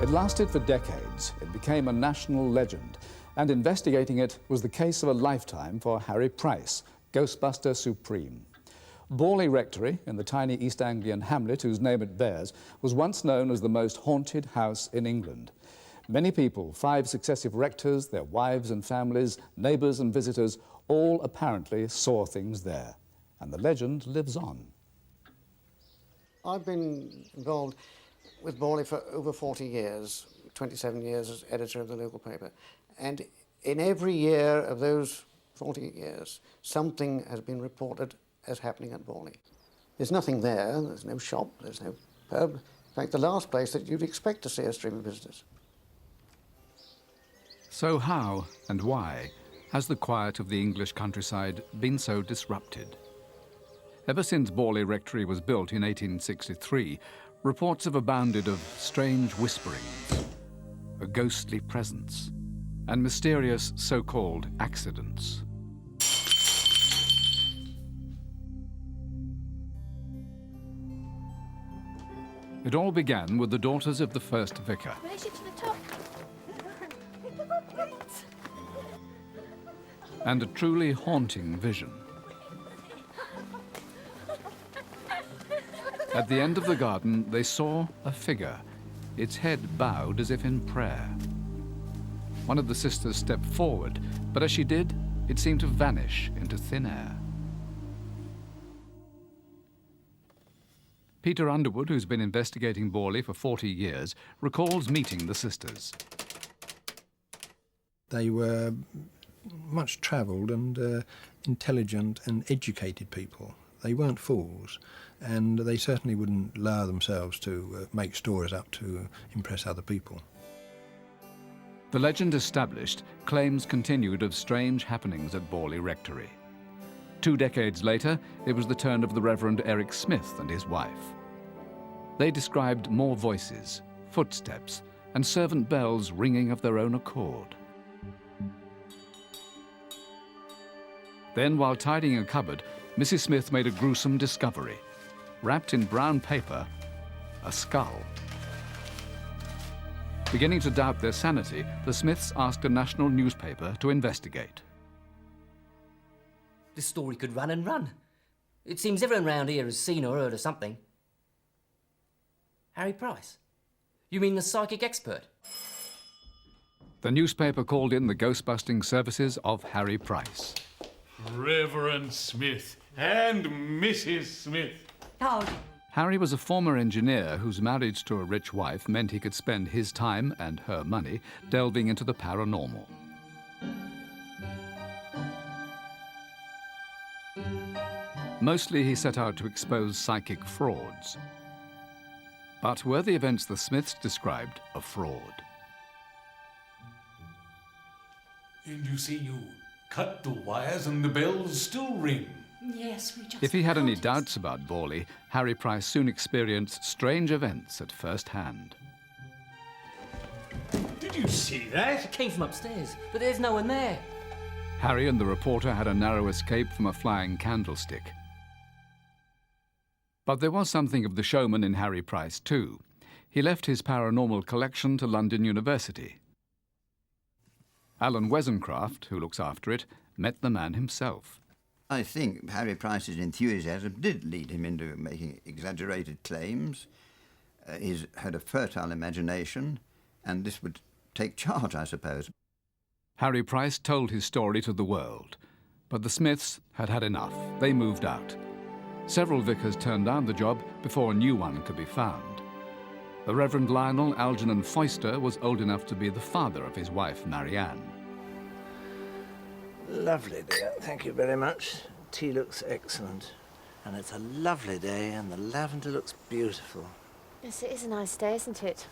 It lasted for decades. It became a national legend, and investigating it was the case of a lifetime for Harry Price, Ghostbuster Supreme. Borley Rectory, in the tiny East Anglian hamlet whose name it bears, was once known as the most haunted house in England. Many people, 5 successive rectors, their wives and families, neighbours and visitors, all apparently saw things there. And the legend lives on. I've been involved with Borley for over 40 years, 27 years as editor of the local paper. And in every year of those 40 years, something has been reported as happening at Borley. There's nothing there, there's no shop, there's no pub. In fact, the last place that you'd expect to see a stream of visitors. So how and why has the quiet of the English countryside been so disrupted? Ever since Borley Rectory was built in 1863, reports have abounded of strange whisperings, a ghostly presence, and mysterious so-called accidents. It all began with the daughters of the first vicar. Raise it to the top. And a truly haunting vision. At the end of the garden, they saw a figure, its head bowed as if in prayer. One of the sisters stepped forward, but as she did, it seemed to vanish into thin air. Peter Underwood, who's been investigating Borley for 40 years, recalls meeting the sisters. They were much travelled and intelligent and educated people. They weren't fools, and they certainly wouldn't lower themselves to make stories up to impress other people. The legend established, claims continued of strange happenings at Borley Rectory. 2 decades later, it was the turn of the Reverend Eric Smith and his wife. They described more voices, footsteps, and servant bells ringing of their own accord. Then, while tidying a cupboard, Mrs. Smith made a gruesome discovery. Wrapped in brown paper, a skull. Beginning to doubt their sanity, the Smiths asked a national newspaper to investigate. This story could run and run. It seems everyone round here has seen or heard of something. Harry Price? You mean the psychic expert? The newspaper called in the ghost-busting services of Harry Price. Reverend Smith and Mrs. Smith. Oh. Harry was a former engineer whose marriage to a rich wife meant he could spend his time and her money delving into the paranormal. Mostly he set out to expose psychic frauds. But were the events the Smiths described a fraud? And you see, you cut the wires and the bells still ring. Yes, we just... If he had any doubts about Borley, Harry Price soon experienced strange events at first hand. Did you see that? It came from upstairs, but there's no one there. Harry and the reporter had a narrow escape from a flying candlestick. But there was something of the showman in Harry Price too. He left his paranormal collection to London University. Alan Wesencraft, who looks after it, met the man himself. I think Harry Price's enthusiasm did lead him into making exaggerated claims. He's had a fertile imagination, and this would take charge, I suppose. Harry Price told his story to the world, but the Smiths had had enough. They moved out. Several vicars turned down the job before a new one could be found. The Reverend Lionel Algernon Foyster was old enough to be the father of his wife, Marianne. Lovely, dear. Thank you very much. Tea looks excellent. And it's a lovely day, and the lavender looks beautiful. Yes, it is a nice day, isn't it?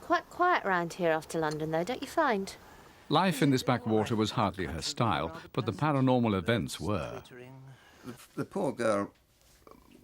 Quite quiet round here after London, though, don't you find? Life in this backwater was hardly her style, but the paranormal events were. The poor girl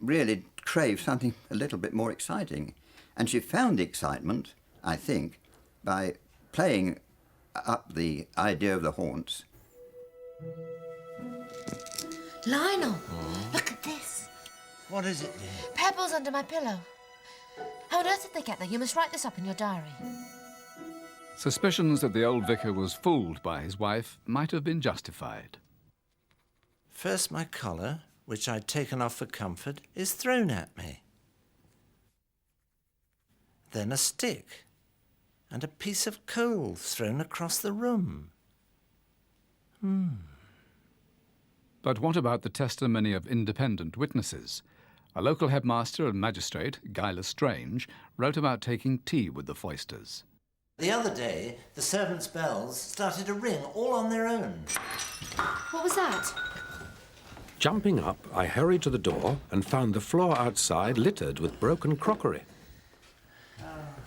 really craved something a little bit more exciting. And she found the excitement, I think, by playing up the idea of the haunts. Lionel, look at this. What is it, dear? Pebbles under my pillow. How on earth did they get there? You must write this up in your diary. Suspicions that the old vicar was fooled by his wife might have been justified. First my collar, which I'd taken off for comfort, is thrown at me. Then a stick and a piece of coal thrown across the room. But what about the testimony of independent witnesses? A local headmaster and magistrate, Guy Lestrange, wrote about taking tea with the Foysters. The other day, the servants' bells started to ring all on their own. What was that? Jumping up, I hurried to the door and found the floor outside littered with broken crockery.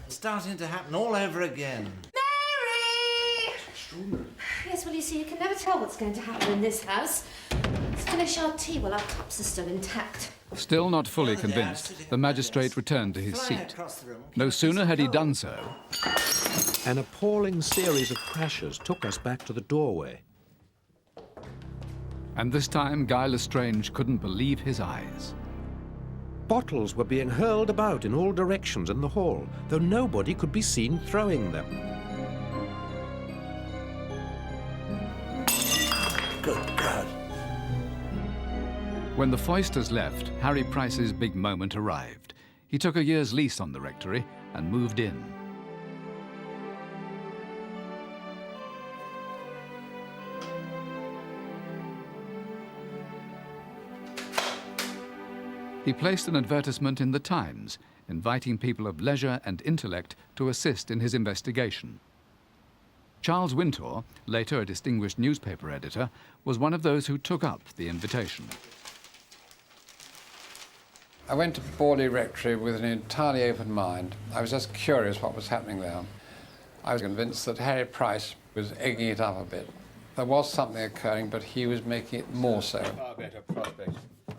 It's starting to happen all over again. Mary! Yes, well, you see, you can never tell what's going to happen in this house. Let's finish our tea while our cups are still intact. Still not fully convinced, the magistrate returned to his seat. No sooner had he done so, an appalling series of crashes took us back to the doorway. and this time Guy Lestrange couldn't believe his eyes. Bottles were being hurled about in all directions in the hall, though nobody could be seen throwing them. Good God. When the Foysters left, Harry Price's big moment arrived. He took a year's lease on the rectory and moved in. He placed an advertisement in the Times, inviting people of leisure and intellect to assist in his investigation. Charles Wintour, later a distinguished newspaper editor, was one of those who took up the invitation. I went to Borley Rectory with an entirely open mind. I was just curious what was happening there. I was convinced that Harry Price was egging it up a bit. There was something occurring, but he was making it more so. Far better prospect.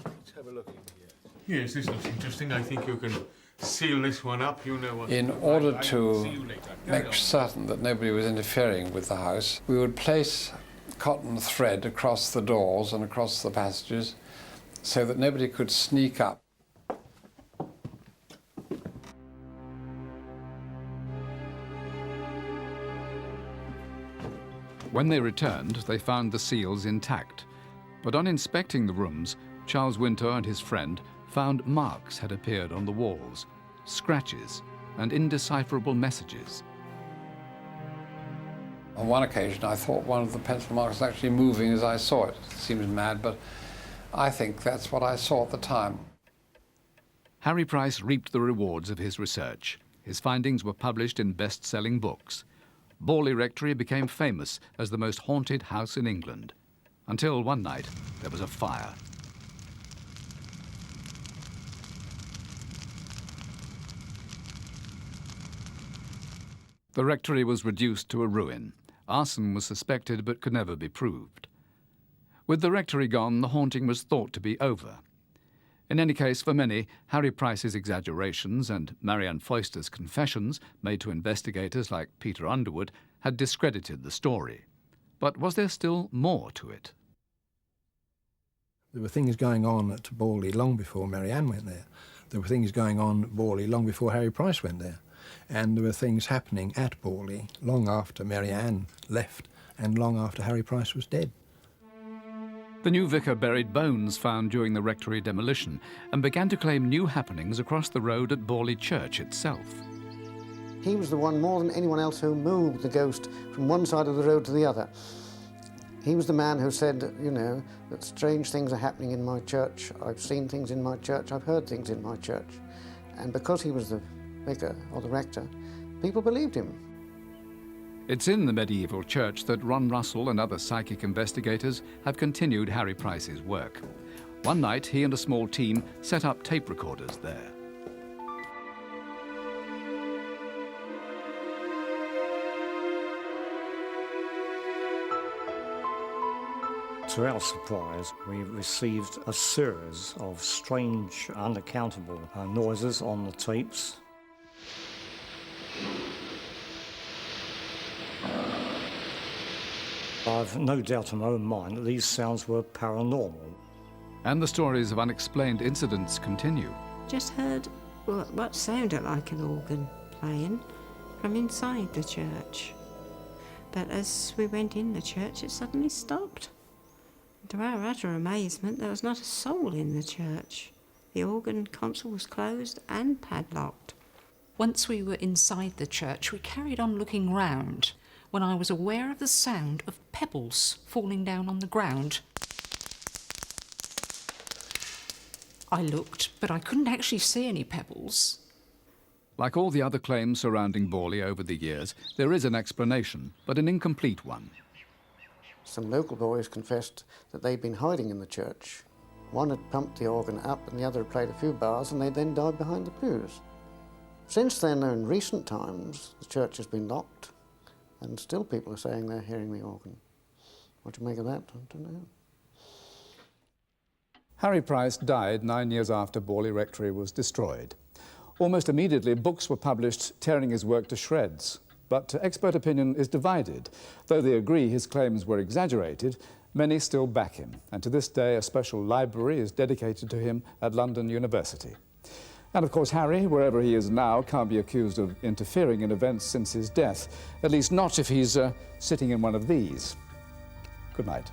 Let's have a look in here. Yes, this looks interesting. I think you can seal this one up. You know what. In order to make certain that nobody was interfering with the house, we would place cotton thread across the doors and across the passages so that nobody could sneak up. When they returned, they found the seals intact. But on inspecting the rooms, Charles Wintour and his friend found marks had appeared on the walls, scratches and indecipherable messages. On one occasion, I thought one of the pencil marks was actually moving as I saw it. It seems mad, but I think that's what I saw at the time. Harry Price reaped the rewards of his research. His findings were published in best-selling books. Borley Rectory became famous as the most haunted house in England, until one night there was a fire. The rectory was reduced to a ruin. Arson was suspected but could never be proved. With the rectory gone, the haunting was thought to be over. In any case, for many, Harry Price's exaggerations and Marianne Foyster's confessions, made to investigators like Peter Underwood, had discredited the story. But was there still more to it? There were things going on at Borley long before Marianne went there. There were things going on at Borley long before Harry Price went there. And there were things happening at Borley long after Marianne left and long after Harry Price was dead. The new vicar buried bones found during the rectory demolition and began to claim new happenings across the road at Borley Church itself. He was the one, more than anyone else, who moved the ghost from one side of the road to the other. He was the man who said, you know, that strange things are happening in my church. I've seen things in my church. I've heard things in my church. And because he was the vicar or the rector, people believed him. It's in the medieval church that Ron Russell and other psychic investigators have continued Harry Price's work. One night, he and a small team set up tape recorders there. To our surprise, we received a series of strange, unaccountable noises on the tapes. I've no doubt in my own mind that these sounds were paranormal. And the stories of unexplained incidents continue. Just heard what sounded like an organ playing from inside the church. But as we went in the church, it suddenly stopped. To our utter amazement, there was not a soul in the church. The organ console was closed and padlocked. Once we were inside the church, we carried on looking round when I was aware of the sound of pebbles falling down on the ground. I looked, but I couldn't actually see any pebbles. Like all the other claims surrounding Borley over the years, there is an explanation, but an incomplete one. Some local boys confessed that they'd been hiding in the church. One had pumped the organ up and the other had played a few bars, and they then died behind the pews. Since then, in recent times, the church has been locked, and still people are saying they're hearing the organ. What do you make of that? I don't know. Harry Price died 9 years after Borley Rectory was destroyed. Almost immediately, books were published tearing his work to shreds. But expert opinion is divided. Though they agree his claims were exaggerated, many still back him. And to this day, a special library is dedicated to him at London University. And of course, Harry, wherever he is now, can't be accused of interfering in events since his death. At least not if he's sitting in one of these. Good night.